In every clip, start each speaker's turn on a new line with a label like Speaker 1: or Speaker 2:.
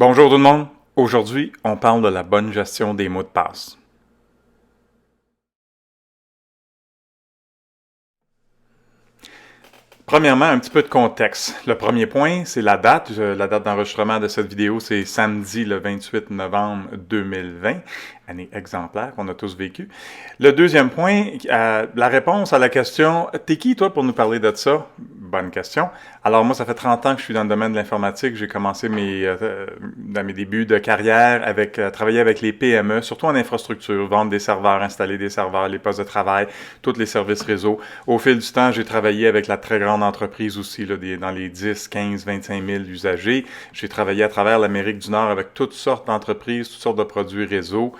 Speaker 1: Bonjour tout le monde. Aujourd'hui, on parle de la bonne gestion des mots de passe. Premièrement, un petit peu de contexte. Le premier point, c'est la date. La date d'enregistrement de cette vidéo, c'est samedi le 28 novembre 2020, année exemplaire qu'on a tous vécu. Le deuxième point, la réponse à la question « T'es qui, toi, pour nous parler de ça? » Bonne question. Alors moi, ça fait 30 ans que je suis dans le domaine de l'informatique. J'ai commencé dans mes débuts de carrière avec travailler avec les PME, surtout en infrastructure, vendre des serveurs, installer des serveurs, les postes de travail, tous les services réseau. Au fil du temps, j'ai travaillé avec la très grande entreprise aussi, là, dans les 10, 15, 25 000 usagers. J'ai travaillé à travers l'Amérique du Nord avec toutes sortes d'entreprises, toutes sortes de produits réseau.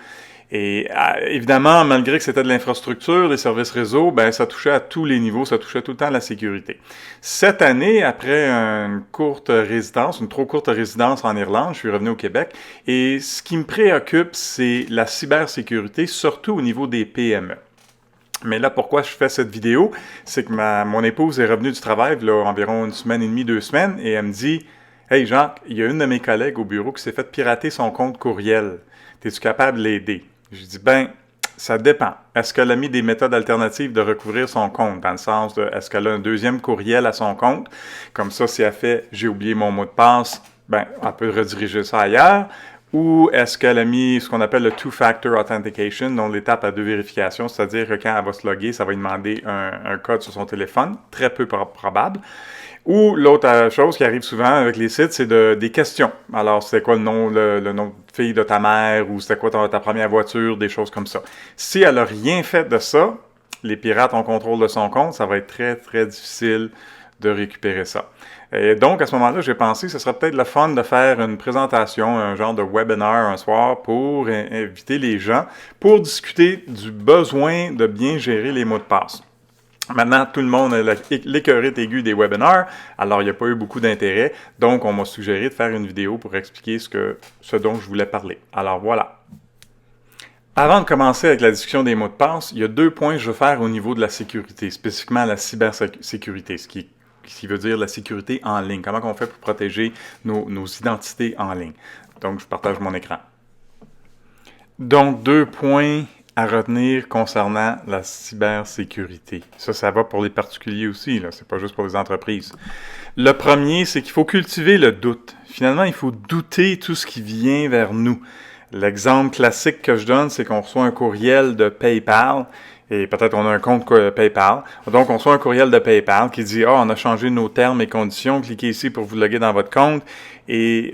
Speaker 1: Et évidemment, malgré que c'était de l'infrastructure, des services réseau, ben ça touchait à tous les niveaux, ça touchait tout le temps à la sécurité. Cette année, après une trop courte résidence en Irlande, je suis revenu au Québec et ce qui me préoccupe, c'est la cybersécurité, surtout au niveau des PME. Mais là, pourquoi je fais cette vidéo? C'est que mon épouse est revenue du travail, là, environ une semaine et demie, 2 semaines, et elle me dit « Hey Jacques, il y a une de mes collègues au bureau qui s'est fait pirater son compte courriel. Es-tu capable de l'aider? » Je dis « Ben, ça dépend. Est-ce qu'elle a mis des méthodes alternatives de recouvrir son compte? Dans le sens de, est-ce qu'elle a un deuxième courriel à son compte? Comme ça, si elle fait « J'ai oublié mon mot de passe », ben, elle peut rediriger ça ailleurs. Ou est-ce qu'elle a mis ce qu'on appelle le Two-Factor Authentication, donc l'étape à deux vérifications, c'est-à-dire que quand elle va se loguer, ça va lui demander un code sur son téléphone, très peu probable. Ou l'autre chose qui arrive souvent avec les sites, c'est des questions. Alors, c'est quoi le nom de fille de ta mère, ou c'était quoi ta première voiture, des choses comme ça. Si elle n'a rien fait de ça, les pirates ont contrôle de son compte, ça va être très, très difficile de récupérer ça. Et donc, à ce moment-là, j'ai pensé que ce serait peut-être le fun de faire une présentation, un genre de webinaire un soir pour inviter les gens pour discuter du besoin de bien gérer les mots de passe. Maintenant, tout le monde a l'écœurite aiguë des webinaires, alors il n'y a pas eu beaucoup d'intérêt, donc on m'a suggéré de faire une vidéo pour expliquer ce dont je voulais parler. Alors voilà. Avant de commencer avec la discussion des mots de passe, il y a 2 points que je veux faire au niveau de la sécurité, spécifiquement la cybersécurité, ce qui veut dire la sécurité en ligne. Comment on fait pour protéger nos identités en ligne? Donc, je partage mon écran. Donc, 2 points à retenir concernant la cybersécurité. Ça va pour les particuliers aussi, là. C'est pas juste pour les entreprises. Le premier, c'est qu'il faut cultiver le doute. Finalement, il faut douter tout ce qui vient vers nous. L'exemple classique que je donne, c'est qu'on reçoit un courriel de PayPal, et peut-être on a un compte PayPal. Donc, on reçoit un courriel de PayPal qui dit « Ah, on a changé nos termes et conditions. Cliquez ici pour vous loguer dans votre compte et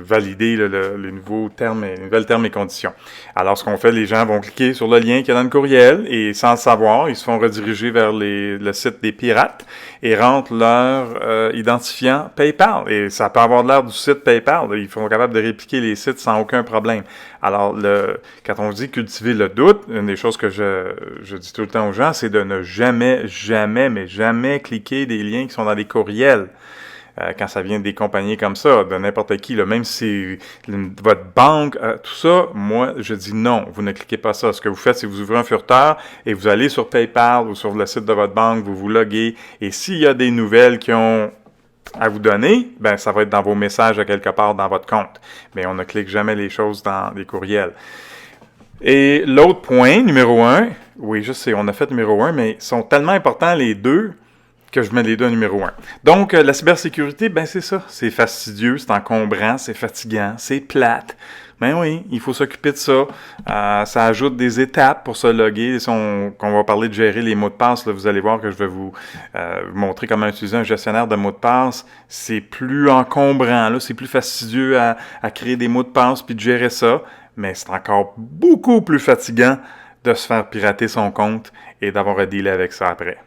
Speaker 1: valider les nouvelles termes et conditions. » Alors, ce qu'on fait, les gens vont cliquer sur le lien qu'il y a dans le courriel et sans le savoir, ils se font rediriger vers le site des pirates et rentrent leur identifiant PayPal. Et ça peut avoir l'air du site PayPal. Ils sont capables de répliquer les sites sans aucun problème. Alors, quand on dit cultiver le doute, une des choses que je dis tout le temps aux gens, c'est de ne jamais, jamais, mais jamais cliquer des liens qui sont dans des courriels. Quand ça vient des compagnies comme ça, de n'importe qui, là, même si votre banque, tout ça, moi, je dis non, vous ne cliquez pas ça. Ce que vous faites, c'est que vous ouvrez un furteur et vous allez sur PayPal ou sur le site de votre banque, vous vous loguez, et s'il y a des nouvelles qui ont à vous donner, ben ça va être dans vos messages à quelque part dans votre compte. Mais on ne clique jamais les choses dans les courriels. Et l'autre point, numéro 1, oui, je sais, on a fait numéro 1, mais ils sont tellement importants les deux que je mets les deux à numéro 1. Donc, la cybersécurité, ben c'est ça. C'est fastidieux, c'est encombrant, c'est fatigant, c'est plate. Ben oui, il faut s'occuper de ça. Ça ajoute des étapes pour se loguer. Quand on va parler de gérer les mots de passe, là, vous allez voir que je vais vous montrer comment utiliser un gestionnaire de mots de passe. C'est plus encombrant, là, c'est plus fastidieux à créer des mots de passe puis de gérer ça. Mais c'est encore beaucoup plus fatigant de se faire pirater son compte et d'avoir à dealer avec ça après.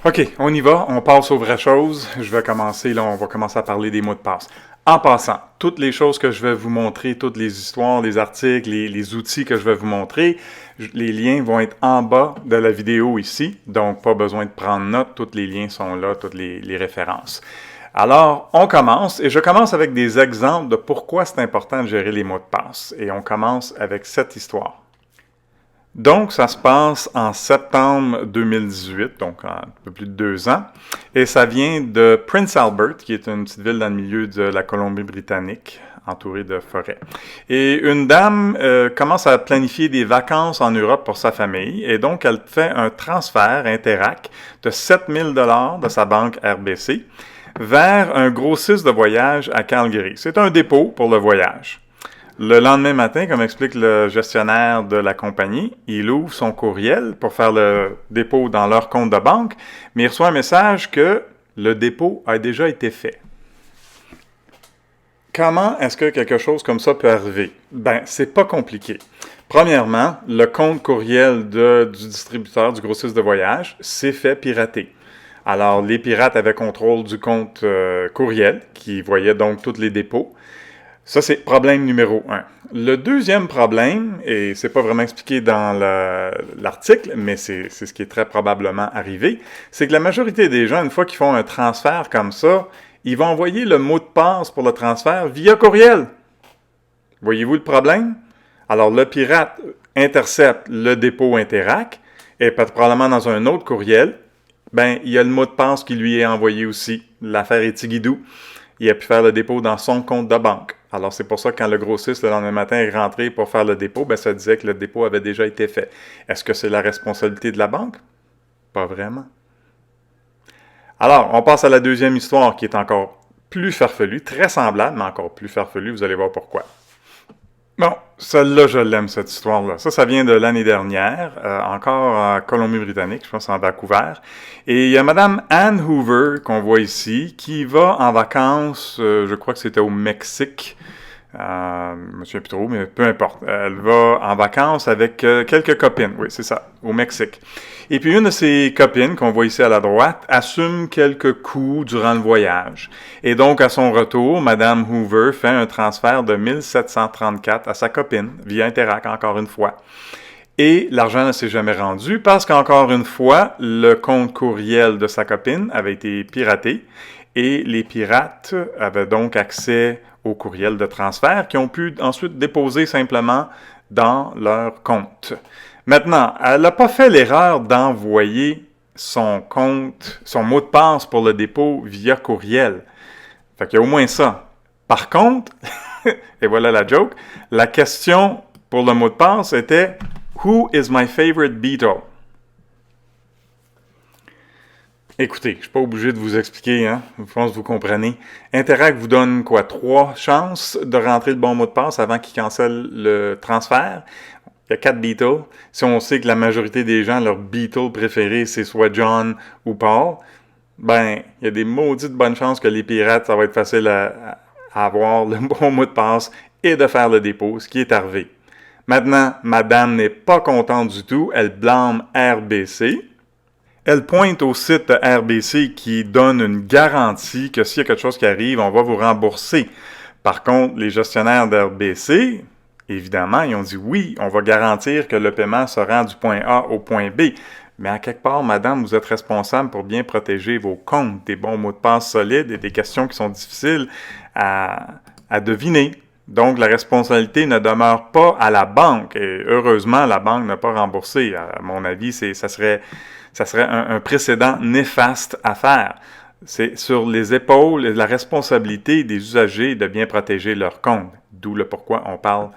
Speaker 1: OK, on y va, on passe aux vraies choses. On va commencer à parler des mots de passe. En passant, toutes les choses que je vais vous montrer, toutes les histoires, les articles, les outils que je vais vous montrer, les liens vont être en bas de la vidéo ici, donc pas besoin de prendre note, tous les liens sont là, toutes les références. Alors, on commence, et je commence avec des exemples de pourquoi c'est important de gérer les mots de passe. Et on commence avec cette histoire. Donc, ça se passe en septembre 2018, donc un peu plus de 2 ans, et ça vient de Prince Albert, qui est une petite ville dans le milieu de la Colombie-Britannique, entourée de forêts. Et une dame commence à planifier des vacances en Europe pour sa famille, et donc elle fait un transfert Interac de 7 000 $ de sa banque RBC vers un grossiste de voyage à Calgary. C'est un dépôt pour le voyage. Le lendemain matin, comme explique le gestionnaire de la compagnie, il ouvre son courriel pour faire le dépôt dans leur compte de banque, mais il reçoit un message que le dépôt a déjà été fait. Comment est-ce que quelque chose comme ça peut arriver? Ben, c'est pas compliqué. Premièrement, le compte courriel du distributeur, du grossiste de voyage, s'est fait pirater. Alors, les pirates avaient contrôle du compte courriel, qui voyait donc tous les dépôts. Ça, c'est problème numéro 1. Le deuxième problème, et c'est pas vraiment expliqué dans l'article, mais c'est ce qui est très probablement arrivé, c'est que la majorité des gens, une fois qu'ils font un transfert comme ça, ils vont envoyer le mot de passe pour le transfert via courriel. Voyez-vous le problème? Alors, le pirate intercepte le dépôt Interac, et probablement dans un autre courriel, ben, il y a le mot de passe qui lui est envoyé aussi. L'affaire est tigidou. Il a pu faire le dépôt dans son compte de banque. Alors, c'est pour ça que quand le grossiste, le lendemain matin, est rentré pour faire le dépôt, ben, ça disait que le dépôt avait déjà été fait. Est-ce que c'est la responsabilité de la banque? Pas vraiment. Alors, on passe à la deuxième histoire qui est encore plus farfelue, très semblable, mais encore plus farfelue. Vous allez voir pourquoi. Bon, celle-là, je l'aime, cette histoire-là. Ça vient de l'année dernière, encore en Colombie-Britannique, je pense en Vancouver. Et il y a Madame Anne Hoover, qu'on voit ici, qui va en vacances, je crois que c'était au Mexique. Je me souviens plus trop, mais peu importe. Elle va en vacances avec quelques copines, oui, c'est ça, au Mexique. Et puis une de ses copines, qu'on voit ici à la droite, assume quelques coups durant le voyage. Et donc, à son retour, Madame Hoover fait un transfert de 1734 à sa copine, via Interac, encore une fois. Et l'argent ne s'est jamais rendu parce qu'encore une fois, le compte courriel de sa copine avait été piraté et les pirates avaient donc accès au courriel de transfert qui ont pu ensuite déposer simplement dans leur compte. Maintenant, elle n'a pas fait l'erreur d'envoyer son mot de passe pour le dépôt via courriel. Fait qu'il y a au moins ça. Par contre, et voilà la joke, la question pour le mot de passe était « Who is my favorite Beatle? » Écoutez, je ne suis pas obligé de vous expliquer, hein? Je pense que vous comprenez. Interac vous donne 3 chances de rentrer le bon mot de passe avant qu'il cancelle le transfert. Il y a 4 Beatles. Si on sait que la majorité des gens, leur Beatle préféré, c'est soit John ou Paul, ben, il y a des maudites bonnes chances que les pirates, ça va être facile à avoir le bon mot de passe et de faire le dépôt, ce qui est arrivé. Maintenant, madame n'est pas contente du tout. Elle blâme RBC. Elle pointe au site de RBC qui donne une garantie que s'il y a quelque chose qui arrive, on va vous rembourser. Par contre, les gestionnaires d'RBC, évidemment, ils ont dit oui, on va garantir que le paiement se rend du point A au point B. Mais à quelque part, madame, vous êtes responsable pour bien protéger vos comptes, des bons mots de passe solides et des questions qui sont difficiles à deviner. Donc, la responsabilité ne demeure pas à la banque. Et heureusement, la banque n'a pas remboursé. À mon avis, ça serait un précédent néfaste à faire. C'est sur les épaules et la responsabilité des usagers de bien protéger leurs comptes. D'où le pourquoi on parle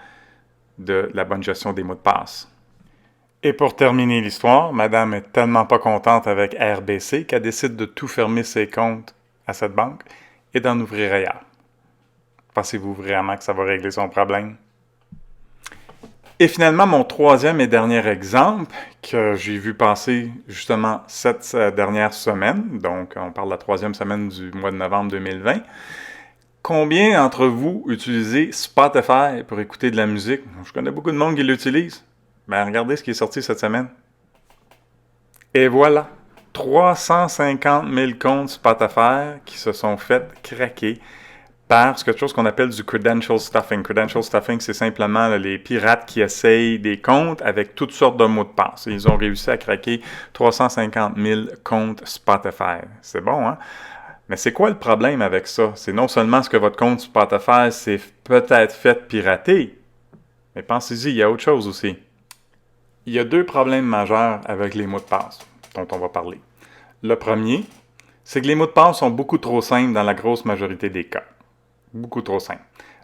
Speaker 1: de la bonne gestion des mots de passe. Et pour terminer l'histoire, madame est tellement pas contente avec RBC qu'elle décide de tout fermer ses comptes à cette banque et d'en ouvrir ailleurs. Pensez-vous vraiment que ça va régler son problème? Et finalement, mon troisième et dernier exemple que j'ai vu passer justement cette dernière semaine, donc on parle de la 3e semaine du mois de novembre 2020. Combien d'entre vous utilisez Spotify pour écouter de la musique? Je connais beaucoup de monde qui l'utilise. Ben, regardez ce qui est sorti cette semaine. Et voilà, 350 000 comptes Spotify qui se sont fait craquer par quelque chose qu'on appelle du credential stuffing. Credential stuffing, c'est simplement les pirates qui essayent des comptes avec toutes sortes de mots de passe. Ils ont réussi à craquer 350 000 comptes Spotify. C'est bon, hein? Mais c'est quoi le problème avec ça? C'est non seulement ce que votre compte Spotify s'est peut-être fait pirater, mais pensez-y, il y a autre chose aussi. Il y a deux problèmes majeurs avec les mots de passe dont on va parler. Le premier, c'est que les mots de passe sont beaucoup trop simples dans la grosse majorité des cas. Beaucoup trop simples.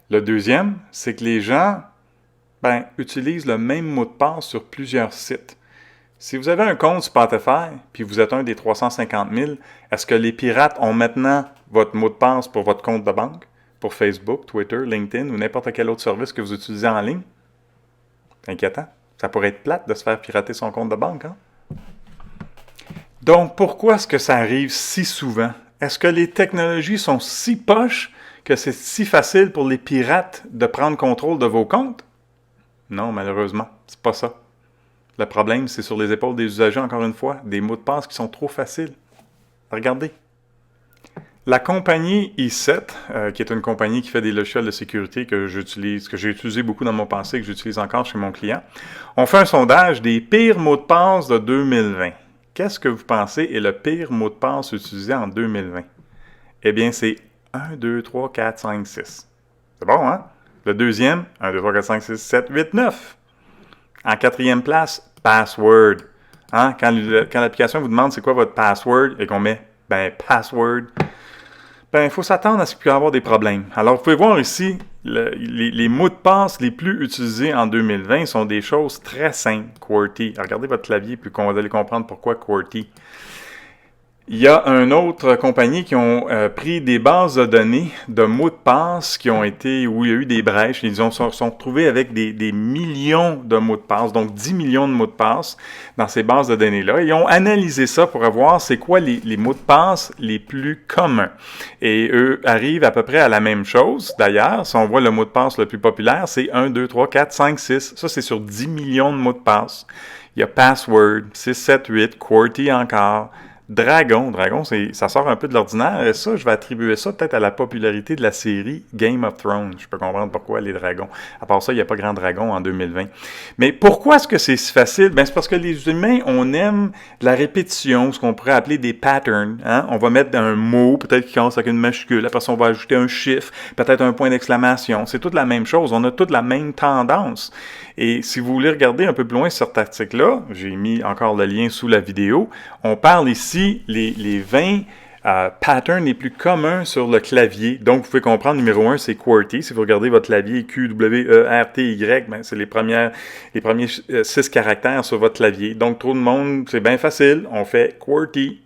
Speaker 1: Le deuxième, c'est que les gens utilisent le même mot de passe sur plusieurs sites. Si vous avez un compte Spotify, puis vous êtes un des 350 000, est-ce que les pirates ont maintenant votre mot de passe pour votre compte de banque, pour Facebook, Twitter, LinkedIn ou n'importe quel autre service que vous utilisez en ligne? C'est inquiétant. Ça pourrait être plate de se faire pirater son compte de banque, hein? Donc, pourquoi est-ce que ça arrive si souvent? Est-ce que les technologies sont si poches que c'est si facile pour les pirates de prendre contrôle de vos comptes? Non, malheureusement, c'est pas ça. Le problème, c'est sur les épaules des usagers, encore une fois, des mots de passe qui sont trop faciles. Regardez. La compagnie E7, qui est une compagnie qui fait des logiciels de sécurité que j'ai utilisé beaucoup dans mon passé et que j'utilise encore chez mon client, on fait un sondage des pires mots de passe de 2020. Qu'est-ce que vous pensez est le pire mot de passe utilisé en 2020? Eh bien, c'est 1, 2, 3, 4, 5, 6. C'est bon, hein? Le deuxième, 1, 2, 3, 4, 5, 6, 7, 8, 9. En quatrième place, password. Hein? Quand l'application vous demande c'est quoi votre password et qu'on met password, il faut s'attendre à ce qu'il puisse y avoir des problèmes. Alors, vous pouvez voir ici, les mots de passe les plus utilisés en 2020 sont des choses très simples. QWERTY. Regardez votre clavier, puis vous allez comprendre pourquoi QWERTY. Il y a une autre compagnie qui ont pris des bases de données de mots de passe où il y a eu des brèches. Ils sont retrouvés avec des millions de mots de passe, donc 10 millions de mots de passe dans ces bases de données-là. Ils ont analysé ça pour voir c'est quoi les mots de passe les plus communs. Et eux arrivent à peu près à la même chose. D'ailleurs, si on voit le mot de passe le plus populaire, c'est 1, 2, 3, 4, 5, 6. Ça, c'est sur 10 millions de mots de passe. Il y a password, 6, 7, 8, QWERTY encore. Dragon, ça sort un peu de l'ordinaire. Et ça, je vais attribuer ça peut-être à la popularité de la série Game of Thrones. Je peux comprendre pourquoi les dragons. À part ça, il n'y a pas grand dragon en 2020. Mais pourquoi est-ce que c'est si facile? C'est parce que les humains, on aime la répétition, ce qu'on pourrait appeler des patterns. Hein? On va mettre un mot, peut-être qui commence avec une majuscule. Après ça, on va ajouter un chiffre, peut-être un point d'exclamation. C'est toute la même chose. On a toute la même tendance. Et si vous voulez regarder un peu plus loin sur cet article-là, j'ai mis encore le lien sous la vidéo, on parle ici les 20 patterns les plus communs sur le clavier. Donc, vous pouvez comprendre, numéro 1, c'est QWERTY. Si vous regardez votre clavier QWERTY, c'est les premiers 6 caractères sur votre clavier. Donc, tout le monde, c'est bien facile, on fait QWERTY.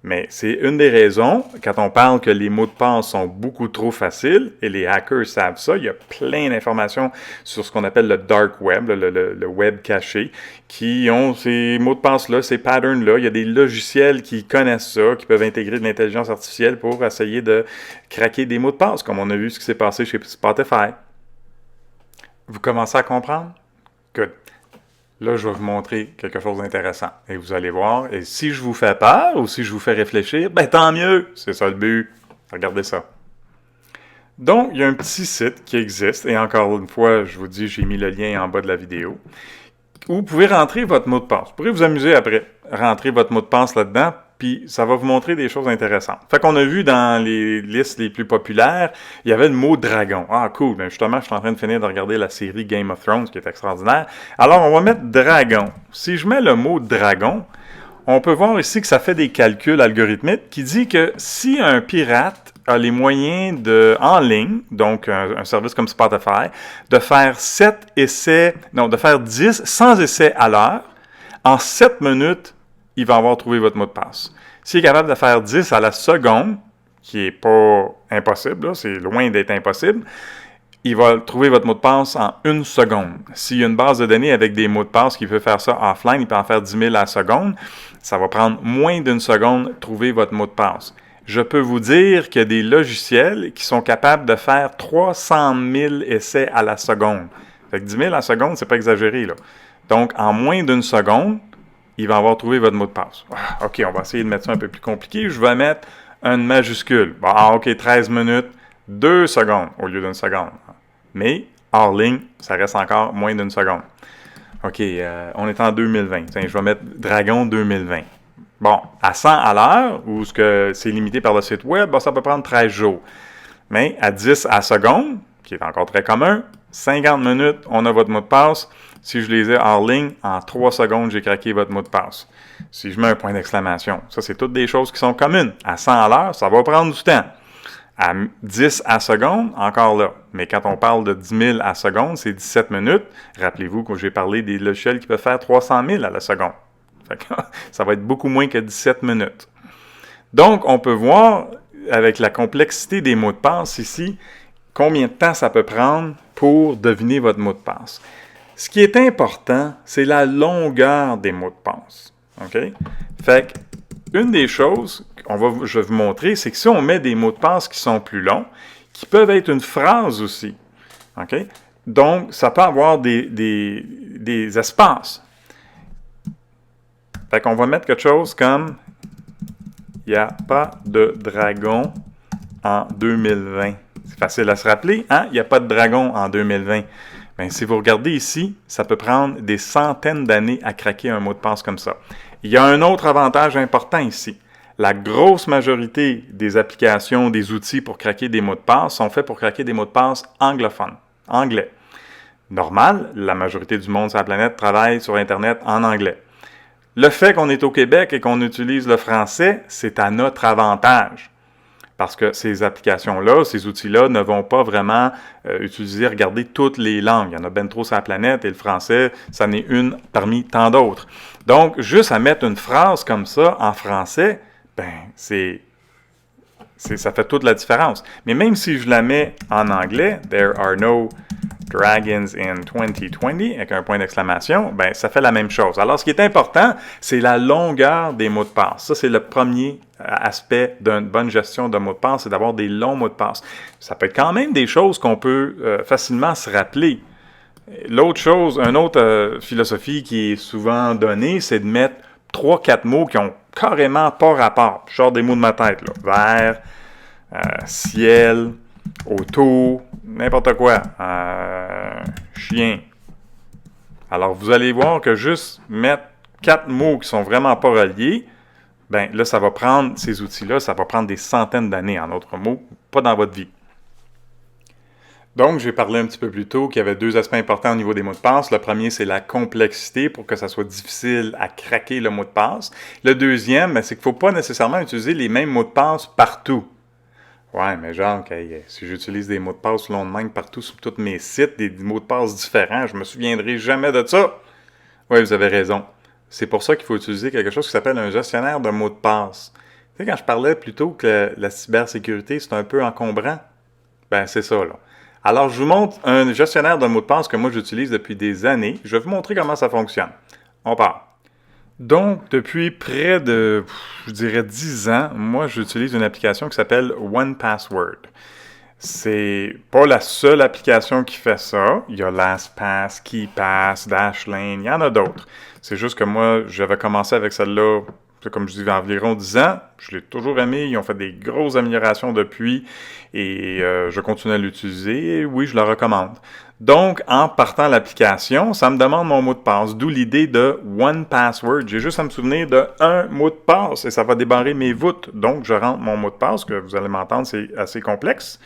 Speaker 1: Mais c'est une des raisons, quand on parle que les mots de passe sont beaucoup trop faciles, et les hackers savent ça, il y a plein d'informations sur ce qu'on appelle le dark web, le web caché, qui ont ces mots de passe-là, ces patterns-là. Il y a des logiciels qui connaissent ça, qui peuvent intégrer de l'intelligence artificielle pour essayer de craquer des mots de passe, comme on a vu ce qui s'est passé chez Spotify. Vous commencez à comprendre? Good. Là, je vais vous montrer quelque chose d'intéressant. Et vous allez voir. Et si je vous fais peur ou si je vous fais réfléchir, tant mieux. C'est ça le but. Regardez ça. Donc, il y a un petit site qui existe. Et encore une fois, je vous dis, j'ai mis le lien en bas de la vidéo. Où vous pouvez rentrer votre mot de passe. Vous pourrez vous amuser après. Rentrer votre mot de passe là-dedans. Puis, ça va vous montrer des choses intéressantes. Fait qu'on a vu dans les listes les plus populaires, il y avait le mot dragon. Ah, cool. Justement, je suis en train de finir de regarder la série Game of Thrones, qui est extraordinaire. Alors, on va mettre dragon. Si je mets le mot dragon, on peut voir ici que ça fait des calculs algorithmiques qui dit que si un pirate a les moyens en ligne, donc un service comme Spotify, de faire 10 sans essai à l'heure, en 7 minutes, il va avoir trouvé votre mot de passe. S'il est capable de faire 10 à la seconde, qui n'est pas impossible, c'est loin d'être impossible, il va trouver votre mot de passe en 1 seconde. S'il y a une base de données avec des mots de passe qui peut faire ça offline, il peut en faire 10 000 à la seconde, ça va prendre moins d'1 seconde trouver votre mot de passe. Je peux vous dire qu'il y a des logiciels qui sont capables de faire 300 000 essais à la seconde. Fait que 10 000 à la seconde, c'est pas exagéré, là. Donc, en moins d'1 seconde, il va avoir trouvé votre mot de passe. OK, on va essayer de mettre ça un peu plus compliqué. Je vais mettre une majuscule. OK, 13 minutes, 2 secondes au lieu d'1 seconde. Mais, hors ligne, ça reste encore moins d'1 seconde. OK, on est en 2020. Tiens, je vais mettre Dragon 2020. Bon, à 100 à l'heure, ou ce que c'est limité par le site web, ça peut prendre 13 jours. Mais à 10 à la seconde, qui est encore très commun, 50 minutes, on a votre mot de passe. Si je les ai hors ligne, en 3 secondes, j'ai craqué votre mot de passe. Si je mets un point d'exclamation, ça, c'est toutes des choses qui sont communes. À 100 à l'heure, ça va prendre du temps. À 10 à seconde, encore là. Mais quand on parle de 10 000 à seconde, c'est 17 minutes. Rappelez-vous que j'ai parlé des logiciels qui peuvent faire 300 000 à la seconde. Fait que ça va être beaucoup moins que 17 minutes. Donc, on peut voir, avec la complexité des mots de passe ici, combien de temps ça peut prendre pour deviner votre mot de passe. Ce qui est important, c'est la longueur des mots de passe. OK? Fait que, une des choses je vais vous montrer, c'est que si on met des mots de passe qui sont plus longs, qui peuvent être une phrase aussi. OK? Donc, ça peut avoir des espaces. Fait qu'on va mettre quelque chose comme « Il n'y a pas de dragon en 2020 ». C'est facile à se rappeler, hein? Il n'y a pas de dragon en 2020. Bien, si vous regardez ici, ça peut prendre des centaines d'années à craquer un mot de passe comme ça. Il y a un autre avantage important ici. La grosse majorité des applications, des outils pour craquer des mots de passe sont faits pour craquer des mots de passe anglophones, anglais. Normal, la majorité du monde sur la planète travaille sur Internet en anglais. Le fait qu'on est au Québec et qu'on utilise le français, c'est à notre avantage. Parce que ces applications-là, ces outils-là ne vont pas vraiment regarder toutes les langues. Il y en a bien trop sur la planète et le français, ça n'est une parmi tant d'autres. Donc, juste à mettre une phrase comme ça en français, ben, ça fait toute la différence. Mais même si je la mets en anglais, « There are no dragons in 2020 », avec un point d'exclamation, ben, ça fait la même chose. Alors, ce qui est important, c'est la longueur des mots de passe. Ça, c'est le premier aspect d'une bonne gestion de mots de passe, c'est d'avoir des longs mots de passe. Ça peut être quand même des choses qu'on peut facilement se rappeler. L'autre chose, une autre philosophie qui est souvent donnée, c'est de mettre 3-4 mots qui ont carrément pas rapport. Je sors des mots de ma tête, là. Vert, ciel, auto, n'importe quoi. Chien. Alors, vous allez voir que juste mettre 4 mots qui sont vraiment pas reliés, ben là, ça va prendre, ces outils-là, ça va prendre des centaines d'années, en d'autres mots, pas dans votre vie. Donc, j'ai parlé un petit peu plus tôt qu'il y avait 2 aspects importants au niveau des mots de passe. Le premier, c'est la complexité pour que ça soit difficile à craquer le mot de passe. Le deuxième, ben, c'est qu'il ne faut pas nécessairement utiliser les mêmes mots de passe partout. Ouais, mais genre, si j'utilise des mots de passe long de même partout sur tous mes sites, des mots de passe différents, je ne me souviendrai jamais de ça. Oui, vous avez raison. C'est pour ça qu'il faut utiliser quelque chose qui s'appelle un gestionnaire de mots de passe. Tu sais, quand je parlais plus tôt que la cybersécurité, c'est un peu encombrant, ben c'est ça, là. Alors, je vous montre un gestionnaire de mots de passe que moi, j'utilise depuis des années. Je vais vous montrer comment ça fonctionne. On part. Donc, depuis près de, je dirais, 10 ans, moi, j'utilise une application qui s'appelle 1Password. C'est pas la seule application qui fait ça. Il y a LastPass, KeePass, Dashlane, il y en a d'autres. C'est juste que moi, j'avais commencé avec celle-là, comme je dis, environ 10 ans. Je l'ai toujours aimé. Ils ont fait des grosses améliorations depuis et je continue à l'utiliser. Et oui, je la recommande. Donc, en partant l'application, ça me demande mon mot de passe, d'où l'idée de 1Password. J'ai juste à me souvenir de un mot de passe et ça va débarrer mes voûtes. Donc, je rentre mon mot de passe, que vous allez m'entendre, c'est assez complexe.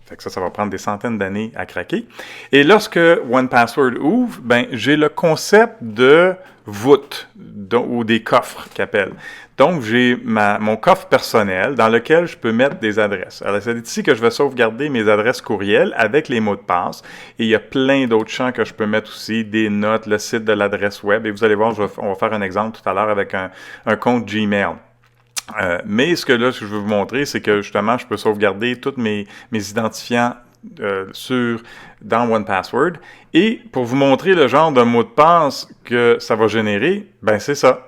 Speaker 1: Fait que ça va prendre des centaines d'années à craquer. Et lorsque 1Password ouvre, ben, j'ai le concept de voûte ou des coffres qu'appelle. Donc, j'ai mon coffre personnel dans lequel je peux mettre des adresses. Alors, c'est ici que je vais sauvegarder mes adresses courriel avec les mots de passe. Et il y a plein d'autres champs que je peux mettre aussi, des notes, le site de l'adresse web. Et vous allez voir, on va faire un exemple tout à l'heure avec un compte Gmail. Mais ce que je veux vous montrer, c'est que justement, je peux sauvegarder tous mes identifiants dans 1Password. Et pour vous montrer le genre de mot de passe que ça va générer, ben c'est ça.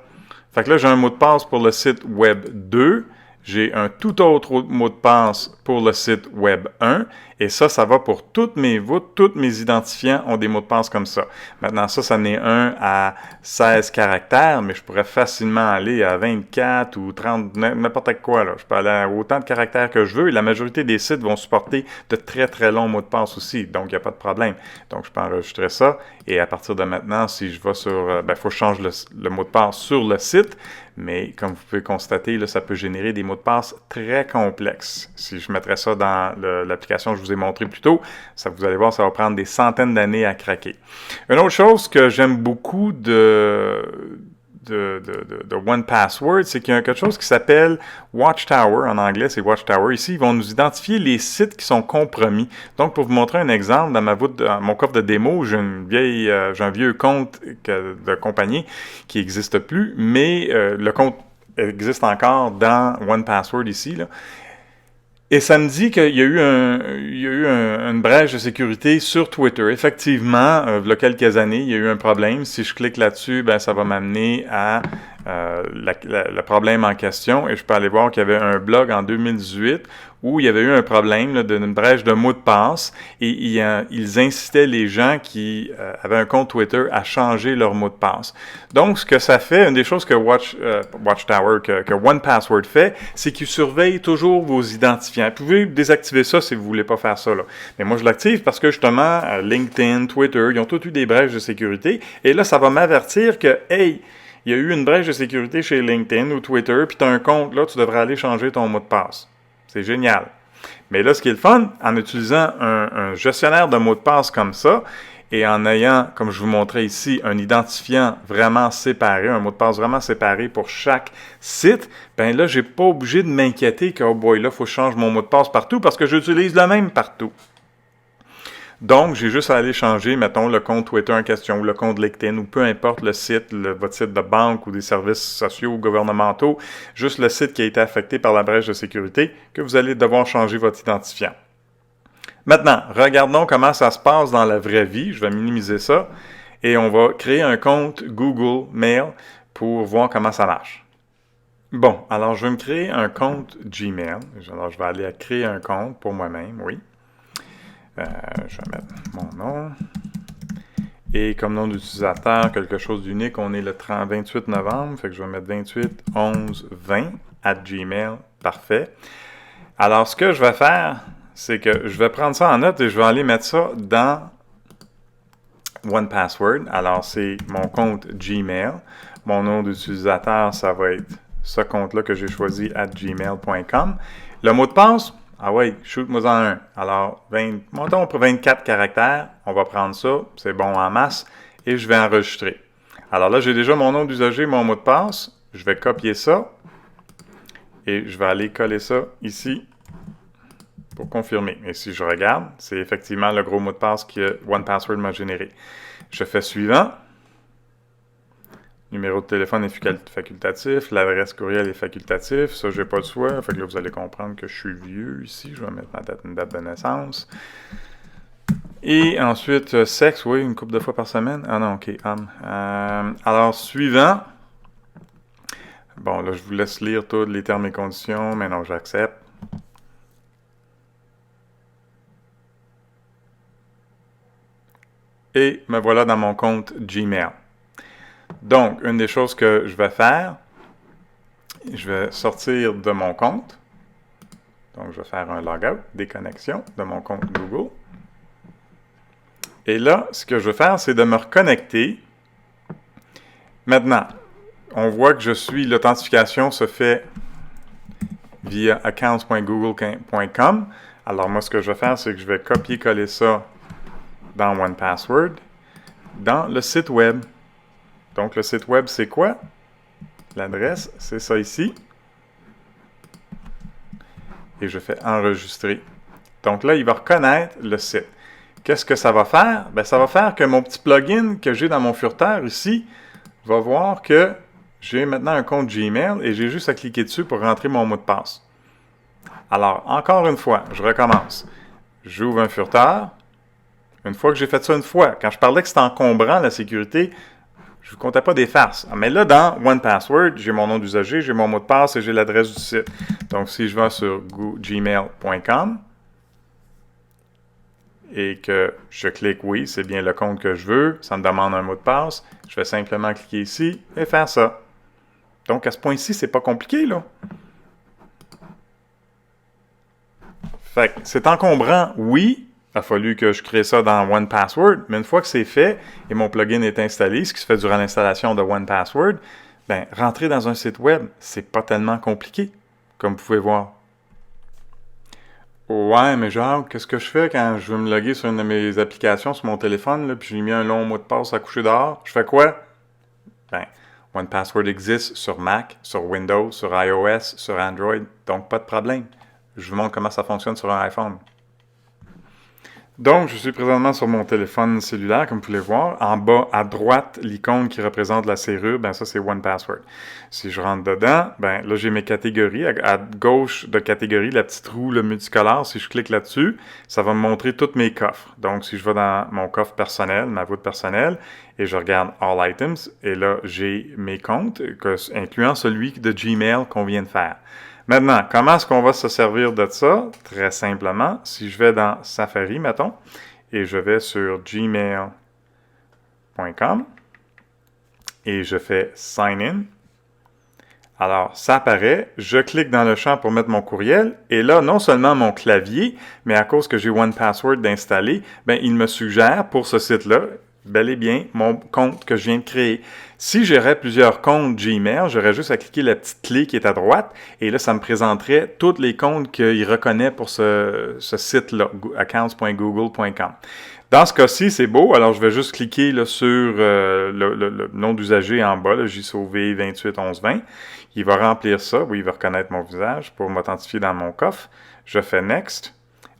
Speaker 1: Fait que là, j'ai un mot de passe pour le site Web 2. J'ai un tout autre mot de passe pour le site Web 1. Et ça va pour toutes mes voûtes, tous mes identifiants ont des mots de passe comme ça. Maintenant, ça n'est un à 16 caractères, mais je pourrais facilement aller à 24 ou 30, n'importe quoi, là. Je peux aller à autant de caractères que je veux et la majorité des sites vont supporter de très, très longs mots de passe aussi. Donc, il n'y a pas de problème. Donc, je peux enregistrer ça et à partir de maintenant, si je vais sur... faut que je change le mot de passe sur le site. Mais comme vous pouvez constater, là, ça peut générer des mots de passe très complexes. Si je mettrais ça dans l'application que je vous ai montré plus tôt, vous allez voir, ça va prendre des centaines d'années à craquer. Une autre chose que j'aime beaucoup de 1Password, c'est qu'il y a quelque chose qui s'appelle Watchtower. En anglais, c'est Watchtower. Ici, ils vont nous identifier les sites qui sont compromis. Donc, pour vous montrer un exemple, dans mon coffre de démo, j'ai un vieux compte de compagnie qui n'existe plus, mais le compte existe encore dans 1Password ici, là. Et ça me dit qu'il y a eu une brèche de sécurité sur Twitter. Effectivement, il y a quelques années, il y a eu un problème. Si je clique là-dessus, ça va m'amener à le problème en question. Et je peux aller voir qu'il y avait un blog en 2018 où il y avait eu un problème d'une brèche de mot de passe. Et ils incitaient les gens qui avaient un compte Twitter à changer leur mot de passe. Donc, ce que ça fait, une des choses que Watchtower, que 1Password fait, c'est qu'il surveille toujours vos identifiants. Vous pouvez désactiver ça si vous ne voulez pas faire ça, là. Mais moi, je l'active parce que, justement, LinkedIn, Twitter, ils ont tous eu des brèches de sécurité. Et là, ça va m'avertir que, hey, il y a eu une brèche de sécurité chez LinkedIn ou Twitter, puis tu as un compte, là, tu devrais aller changer ton mot de passe. C'est génial. Mais là, ce qui est le fun, en utilisant un gestionnaire de mots de passe comme ça, et en ayant, comme je vous montrais ici, un identifiant vraiment séparé, un mot de passe vraiment séparé pour chaque site, ben là, je n'ai pas obligé de m'inquiéter que, oh boy, là, il faut que je change mon mot de passe partout parce que j'utilise le même partout. Donc, j'ai juste à aller changer, mettons, le compte Twitter en question, ou le compte LinkedIn, ou peu importe le site, votre site de banque ou des services sociaux ou gouvernementaux, juste le site qui a été affecté par la brèche de sécurité, que vous allez devoir changer votre identifiant. Maintenant, regardons comment ça se passe dans la vraie vie. Je vais minimiser ça. Et on va créer un compte Google Mail pour voir comment ça marche. Bon, alors je vais me créer un compte Gmail. Alors, je vais aller à créer un compte pour moi-même, oui. Je vais mettre mon nom. Et comme nom d'utilisateur, quelque chose d'unique, on est le 28 novembre. Fait que je vais mettre 28 11 20 @gmail. Parfait. Alors, ce que je vais faire, c'est que je vais prendre ça en note et je vais aller mettre ça dans 1Password. Alors, c'est mon compte Gmail. Mon nom d'utilisateur, ça va être ce compte-là que j'ai choisi @gmail.com. Le mot de passe, ah ouais, shoot-moi-en un. Alors, montons pour 24 caractères. On va prendre ça. C'est bon en masse. Et je vais enregistrer. Alors là, j'ai déjà mon nom d'usager, mon mot de passe. Je vais copier ça. Et je vais aller coller ça ici pour confirmer. Et si je regarde, c'est effectivement le gros mot de passe que 1Password m'a généré. Je fais suivant. Numéro de téléphone est facultatif. L'adresse courriel est facultatif. Ça, j'ai pas le choix. Fait que là, vous allez comprendre que je suis vieux ici. Je vais mettre une date de naissance. Et ensuite, sexe, oui, une couple de fois par semaine. Ah non, OK, homme. Alors, suivant. Bon, là, je vous laisse lire tous les termes et conditions. Mais non, j'accepte. Et me voilà dans mon compte Gmail. Donc, une des choses que je vais faire, je vais sortir de mon compte. Donc, je vais faire un logout, déconnexion de mon compte Google. Et là, ce que je vais faire, c'est de me reconnecter. Maintenant, on voit que l'authentification se fait via accounts.google.com. Alors, moi, ce que je vais faire, c'est que je vais copier-coller ça dans 1Password, dans le site web. Donc, le site web, c'est quoi? L'adresse, c'est ça ici. Et je fais enregistrer. Donc là, il va reconnaître le site. Qu'est-ce que ça va faire? Bien, ça va faire que mon petit plugin que j'ai dans mon furteur ici va voir que j'ai maintenant un compte Gmail et j'ai juste à cliquer dessus pour rentrer mon mot de passe. Alors, encore une fois, je recommence. J'ouvre un furteur. Une fois que j'ai fait ça une fois, quand je parlais que c'était encombrant la sécurité, je ne vous comptais pas des farces. Mais là, dans 1Password, j'ai mon nom d'usager, j'ai mon mot de passe et j'ai l'adresse du site. Donc, si je vais sur gmail.com et que je clique « Oui », c'est bien le compte que je veux, ça me demande un mot de passe, je vais simplement cliquer ici et faire ça. Donc, à ce point-ci, c'est pas compliqué, là. Fait que c'est encombrant, oui. Il a fallu que je crée ça dans 1Password, mais une fois que c'est fait et mon plugin est installé, ce qui se fait durant l'installation de 1Password, Ben, rentrer dans un site web, c'est pas tellement compliqué, comme vous pouvez voir. Ouais, mais genre, qu'est-ce que je fais quand je veux me loguer sur une de mes applications sur mon téléphone, là, puis j'ai mis un long mot de passe à coucher dehors? Je fais quoi? Ben, 1Password existe sur Mac, sur Windows, sur iOS, sur Android, donc pas de problème. Je vous montre comment ça fonctionne sur un iPhone. Donc, je suis présentement sur mon téléphone cellulaire, comme vous pouvez voir. En bas, à droite, l'icône qui représente la serrure, ben ça, c'est 1Password. Si je rentre dedans, ben là, j'ai mes catégories. À gauche de catégorie, la petite roue le multicolore, si je clique là-dessus, ça va me montrer tous mes coffres. Donc, si je vais dans mon coffre personnel, ma voûte personnelle, et je regarde All Items, et là, j'ai mes comptes, incluant celui de Gmail qu'on vient de faire. Maintenant, comment est-ce qu'on va se servir de ça? Très simplement, si je vais dans Safari, mettons, et je vais sur gmail.com et je fais Sign In. Alors, ça apparaît, je clique dans le champ pour mettre mon courriel, et là, non seulement mon clavier, mais à cause que j'ai 1Password d'installer, ben, il me suggère pour ce site-là, bel et bien, mon compte que je viens de créer. Si j'aurais plusieurs comptes Gmail, j'aurais juste à cliquer la petite clé qui est à droite, et là, ça me présenterait tous les comptes qu'il reconnaît pour ce site-là, accounts.google.com. Dans ce cas-ci, c'est beau, alors je vais juste cliquer là, sur le nom d'usager en bas, JSOV281120. Il va remplir ça, oui, il va reconnaître mon visage pour m'authentifier dans mon coffre. Je fais Next.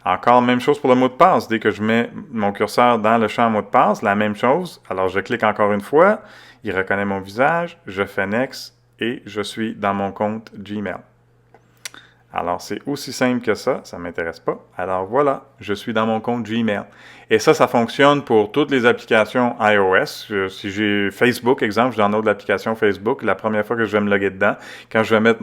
Speaker 1: Encore même chose pour le mot de passe. Dès que je mets mon curseur dans le champ mot de passe, la même chose. Alors, je clique encore une fois. Il reconnaît mon visage. Je fais Next et je suis dans mon compte Gmail. Alors, c'est aussi simple que ça. Ça ne m'intéresse pas. Alors, voilà, je suis dans mon compte Gmail. Et ça fonctionne pour toutes les applications iOS. Si j'ai Facebook, exemple, je download l'application Facebook. La première fois que je vais me loguer dedans, quand je vais mettre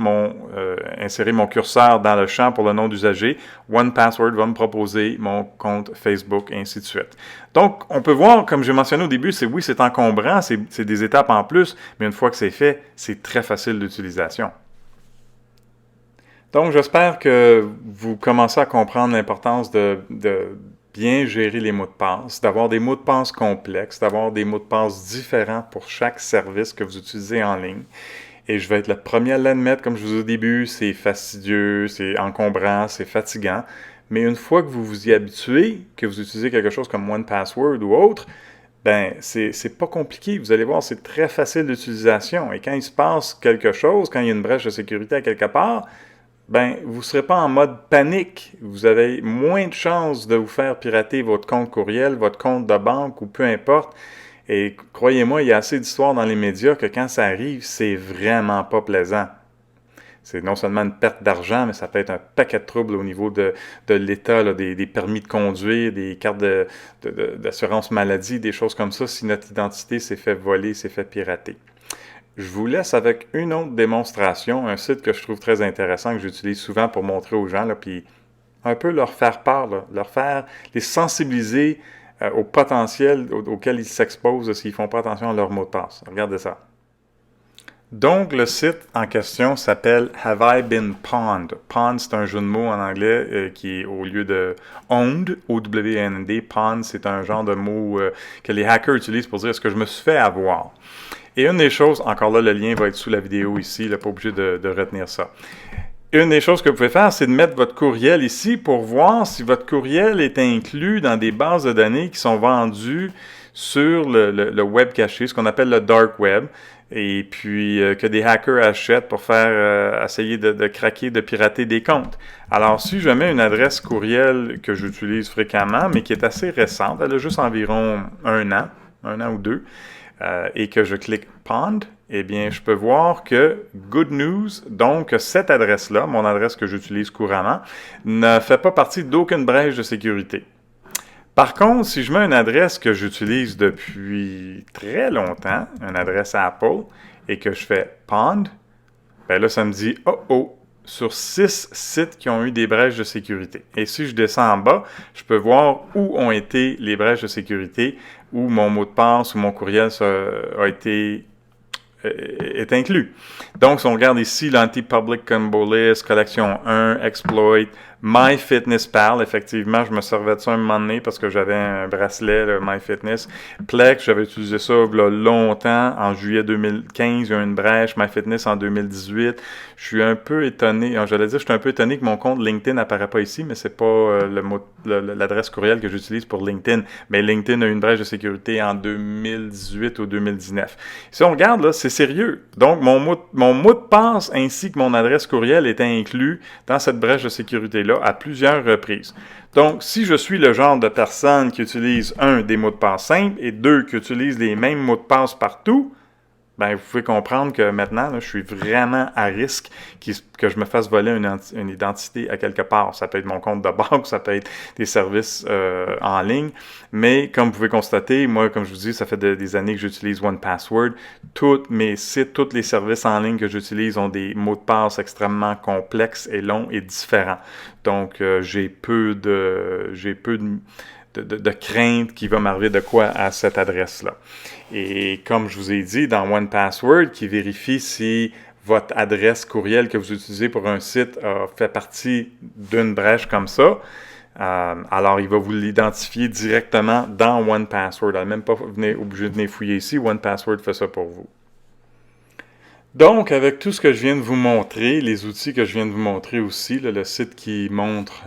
Speaker 1: insérer mon curseur dans le champ pour le nom d'usager, 1Password va me proposer mon compte Facebook, et ainsi de suite. Donc, on peut voir, comme j'ai mentionné au début, c'est encombrant, c'est des étapes en plus, mais une fois que c'est fait, c'est très facile d'utilisation. Donc, j'espère que vous commencez à comprendre l'importance de bien gérer les mots de passe, d'avoir des mots de passe complexes, d'avoir des mots de passe différents pour chaque service que vous utilisez en ligne. Et je vais être le premier à l'admettre, comme je vous ai dit au début, c'est fastidieux, c'est encombrant, c'est fatigant. Mais une fois que vous vous y habituez, que vous utilisez quelque chose comme 1Password ou autre, ben c'est pas compliqué. Vous allez voir, c'est très facile d'utilisation. Et quand il se passe quelque chose, quand il y a une brèche de sécurité à quelque part, ben, vous ne serez pas en mode panique. Vous avez moins de chances de vous faire pirater votre compte courriel, votre compte de banque ou peu importe. Et croyez-moi, il y a assez d'histoires dans les médias que quand ça arrive, c'est vraiment pas plaisant. C'est non seulement une perte d'argent, mais ça peut être un paquet de troubles au niveau de l'État, là, des permis de conduire, des cartes d'assurance maladie, des choses comme ça, si notre identité s'est fait voler, s'est fait pirater. Je vous laisse avec une autre démonstration, un site que je trouve très intéressant, que j'utilise souvent pour montrer aux gens, là, puis un peu leur faire part, là, les sensibiliser au potentiel auquel ils s'exposent s'ils ne font pas attention à leur mot de passe. Regardez ça. Donc, le site en question s'appelle Have I Been Pwned? Pwned, c'est un jeu de mots en anglais qui est au lieu de owned, O-W-N-D. Pwned, c'est un genre de mot que les hackers utilisent pour dire est-ce que je me suis fait avoir. Et une des choses, encore là, le lien va être sous la vidéo ici, là, pas obligé de retenir ça. Une des choses que vous pouvez faire, c'est de mettre votre courriel ici pour voir si votre courriel est inclus dans des bases de données qui sont vendues sur le web caché, ce qu'on appelle le dark web, et puis que des hackers achètent pour faire essayer de craquer, de pirater des comptes. Alors, si je mets une adresse courriel que j'utilise fréquemment, mais qui est assez récente, elle a juste environ un an ou deux, et que je clique Pwned, eh bien, je peux voir que Good News, donc cette adresse-là, mon adresse que j'utilise couramment, ne fait pas partie d'aucune brèche de sécurité. Par contre, si je mets une adresse que j'utilise depuis très longtemps, une adresse Apple, et que je fais Pwned, ben là, ça me dit « Oh oh !» sur 6 sites qui ont eu des brèches de sécurité. Et si je descends en bas, je peux voir où ont été les brèches de sécurité, où mon mot de passe ou mon courriel est inclus. Donc, si on regarde ici, l'Anti-Public Combo List, Collection 1, Exploit, MyFitnessPal, effectivement, je me servais de ça un moment donné parce que j'avais un bracelet, le MyFitness. Plex, j'avais utilisé ça là, longtemps. En juillet 2015, il y a eu une brèche. MyFitness en 2018. Je suis un peu étonné. J'allais dire, je suis un peu étonné que mon compte LinkedIn n'apparaît pas ici, mais c'est pas l'adresse courriel que j'utilise pour LinkedIn. Mais LinkedIn a eu une brèche de sécurité en 2018 ou 2019. Si on regarde, là, c'est sérieux. Donc, mon mot de passe ainsi que mon adresse courriel étaient inclus dans cette brèche de sécurité-là à plusieurs reprises. Donc, si je suis le genre de personne qui utilise, des mots de passe simples et qui utilise les mêmes mots de passe partout, ben, vous pouvez comprendre que maintenant, là, je suis vraiment à risque que je me fasse voler une identité à quelque part. Ça peut être mon compte de banque, ça peut être des services en ligne. Mais comme vous pouvez constater, moi, comme je vous dis, ça fait des années que j'utilise 1Password. Tous mes sites, tous les services en ligne que j'utilise ont des mots de passe extrêmement complexes et longs et différents. Donc, j'ai peu de crainte qu'il va m'arriver de quoi à cette adresse-là. Et comme je vous ai dit, dans 1Password, qui vérifie si votre adresse courriel que vous utilisez pour un site fait partie d'une brèche comme ça, alors il va vous l'identifier directement dans 1Password. Alors, même pas obligé de venir fouiller ici, 1Password fait ça pour vous. Donc, avec tout ce que je viens de vous montrer, les outils que je viens de vous montrer aussi, là, le site qui montre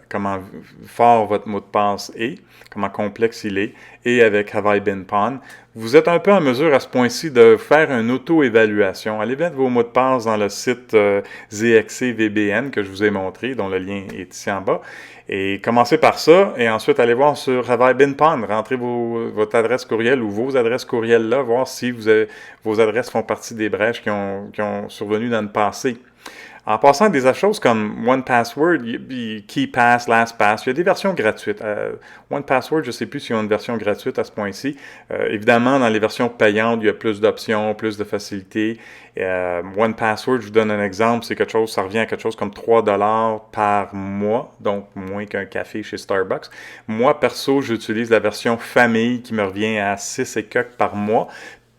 Speaker 1: comment fort votre mot de passe est, comment complexe il est, et avec Have I Been Pwned, vous êtes un peu en mesure à ce point-ci de faire une auto-évaluation. Allez mettre vos mots de passe dans le site ZXC VBN que je vous ai montré, dont le lien est ici en bas. Et commencez par ça, et ensuite allez voir sur Have I Been Pwned. Rentrez votre adresse courriel ou vos adresses courriel là, voir si vos adresses font partie des brèches qui ont survenu dans le passé. En passant à des choses comme 1Password, KeePass, LastPass, il y a des versions gratuites. 1Password, je ne sais plus s'il y a une version gratuite à ce point-ci. Évidemment, dans les versions payantes, il y a plus d'options, plus de facilités. 1Password, je vous donne un exemple, ça revient à quelque chose comme 3$ par mois, donc moins qu'un café chez Starbucks. Moi, perso, j'utilise la version famille qui me revient à 6 et quelques par mois.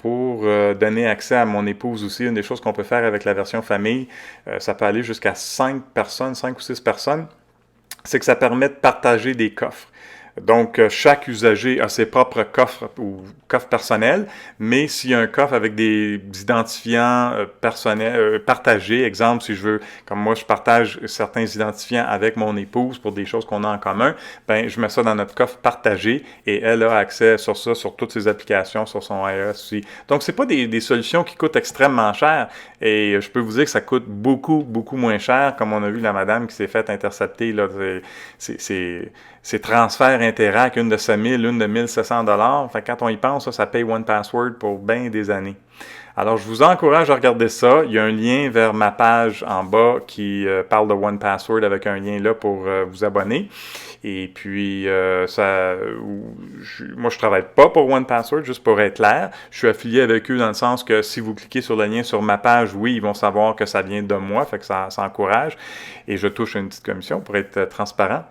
Speaker 1: Pour donner accès à mon épouse aussi, une des choses qu'on peut faire avec la version famille, ça peut aller jusqu'à 5 ou 6 personnes, c'est que ça permet de partager des coffres. Donc, chaque usager a ses propres coffres ou coffres personnels, mais s'il y a un coffre avec des identifiants personnels partagés, exemple, si je veux, comme moi, je partage certains identifiants avec mon épouse pour des choses qu'on a en commun, ben, je mets ça dans notre coffre partagé et elle a accès sur ça, sur toutes ses applications, sur son iOS aussi. Donc, c'est pas des solutions qui coûtent extrêmement cher et je peux vous dire que ça coûte beaucoup, beaucoup moins cher, comme on a vu la madame qui s'est faite intercepter, là, ces transferts Interac, une de 1000, une de 1700$. Fait que quand on y pense, ça paye 1Password pour bien des années. Alors, je vous encourage à regarder ça. Il y a un lien vers ma page en bas qui parle de 1Password avec un lien là pour vous abonner. Et puis, moi, je travaille pas pour 1Password, juste pour être clair. Je suis affilié avec eux dans le sens que si vous cliquez sur le lien sur ma page, oui, ils vont savoir que ça vient de moi, fait que ça encourage. Et je touche une petite commission pour être transparent.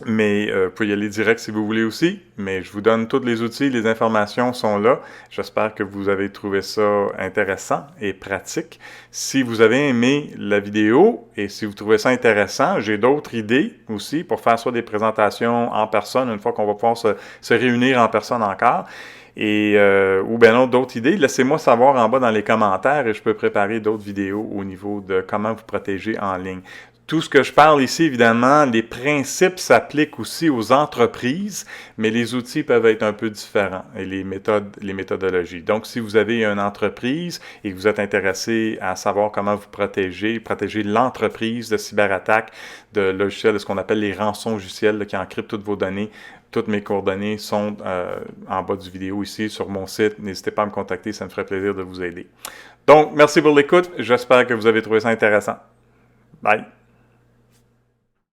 Speaker 1: Mais vous pouvez y aller direct si vous voulez aussi, mais je vous donne tous les outils, les informations sont là. J'espère que vous avez trouvé ça intéressant et pratique. Si vous avez aimé la vidéo et si vous trouvez ça intéressant, j'ai d'autres idées aussi pour faire soit des présentations en personne, une fois qu'on va pouvoir se réunir en personne encore. Ou bien d'autres idées, laissez-moi savoir en bas dans les commentaires et je peux préparer d'autres vidéos au niveau de comment vous protéger en ligne. Tout ce que je parle ici, évidemment, les principes s'appliquent aussi aux entreprises, mais les outils peuvent être un peu différents et les méthodologies. Donc, si vous avez une entreprise et que vous êtes intéressé à savoir comment vous protéger l'entreprise de cyberattaques, de logiciels, de ce qu'on appelle les rançongiciels qui encryptent toutes vos données, toutes mes coordonnées sont en bas du vidéo ici sur mon site. N'hésitez pas à me contacter, ça me ferait plaisir de vous aider. Donc, merci pour l'écoute. J'espère que vous avez trouvé ça intéressant. Bye!